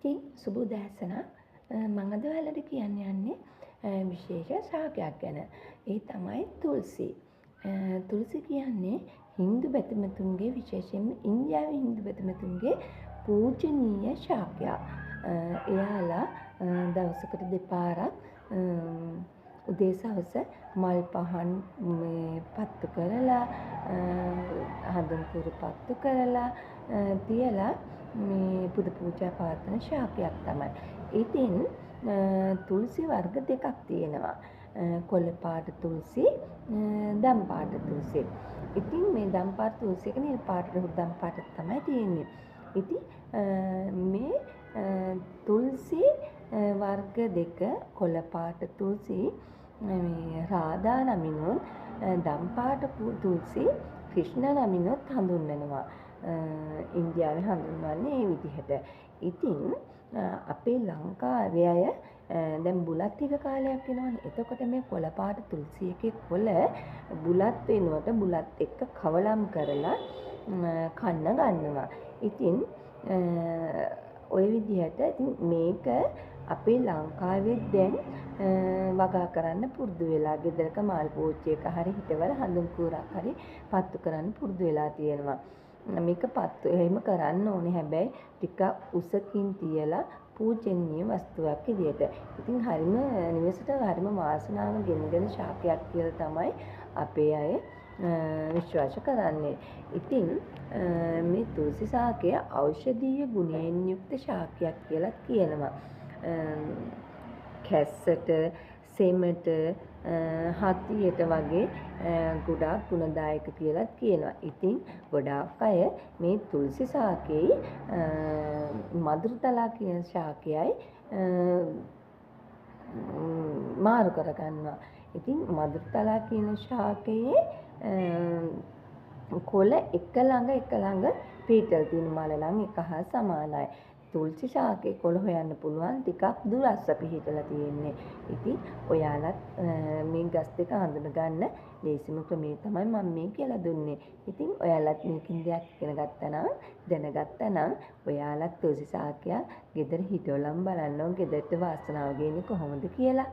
ඉතින් සුබ උදෑසනක්. මම අද ඔයාලට කියන්න යන්නේ විශේෂ ශාකයක් ගැන. ඒ තමයි තුල්සි. තුල්සි කියන්නේ හින්දු බැතිමතුන්ගේ විශේෂයෙන්ම ඉන්දියාවේ හින්දු බැතිමතුන්ගේ පූජනීය ශාකයක්. එයාලා දවසකට දෙපාරක් උදේ සවස මල් පහන් පත්තු කරලා හඳුන් කුරු පත්තු කරලා තියලා මේ පුද පූජා පවත්වන ශාකයක් තමයි. ඉතින් තුල්සි වර්ග දෙකක් තියෙනවා. කොළ පාට තුල්සි, දම් පාට තුල්සි. ඉතින් මේ දම් පාට තුල්සි එක නිල් පාට දම් පාට තමයි තියෙන්නේ. ඉතින් මේ තුල්සි වර්ග දෙක කොළ පාට තුල්සි මේ රාධා නමිනුත් දම් පාට තුල්සි ක්‍රිෂ්ණ නමිනුත් හඳුන්වනවා. ඉන්දියාවේ හඳුන්වන්නේ මේ විදිහට. ඉතින් අපේ ලංකාවේ අය දැන් බුලත් ටික කාලයක් වෙනවනේ. එතකොට මේ කොළ පාට තුල්සි එකේ කොළ බුලත් වෙනකොට බුලත් එක්ක කවලම් කරලා කන්න ගන්නවා. ඉතින් ওই විදිහට ඉතින් මේක අපේ ලංකාවේ දැන් වගා කරන්න පුරුදු වෙලා ගෙදරක මාල් පෝච්චියක හරි හිටවල හඳුන් කුරක් හරි පත්තු කරන්න පුරුදු වෙලා තියෙනවා. මේක පත්තු එහෙම කරන්න ඕනේ. හැබැයි ටික උසකින් තියලා පූජනීය වස්තුවක් විදියට. ඉතින් හරිම නිවසට හරිම වාසනාව ගෙනදෙන ශාකයක් කියලා තමයි අපේ අය විශ්වාස කරන්නේ. ඉතින් මේ තුල්සි ශාකය ඖෂධීය ගුණයෙන් යුක්ත ශාකයක් කියලා කියනවා. කැස්සට, සෙමට, හතියට වගේ ගොඩාක් ගුණදායක කියලා කියනවා. ඉතින් ගොඩාක් අය මේ තුල්සි ශාකයේ මధుරතලා කියන ශාකයයි මාරු කරගන්නවා. ඉතින් මధుරතලා කියන ශාකයේ කොළ එක ළඟ පීටල් තියෙන මල නම් එක හා සමානයි. තුල්සි ශාකයේ කොළ හොයන්න පුළුවන් ටිකක් දුරස්ස පිහිටලා තියෙන්නේ. ඉතින් ඔයාලත් මේ ගස් දෙක හඳුනගන්න ලේසිම ක්‍රමය තමයි මම මේ කියලා දුන්නේ. ඉතින් ඔයාලත් මේකින් දෙයක් ඉගෙන ගත්තා නම් දැනගත්තා නම් ඔයාලත් තුල්සි ශාකයක් ගෙදර හිටවලම බලන්න ඕන ගෙදරට වාසනාව ගේන්නේ කොහොමද කියලා.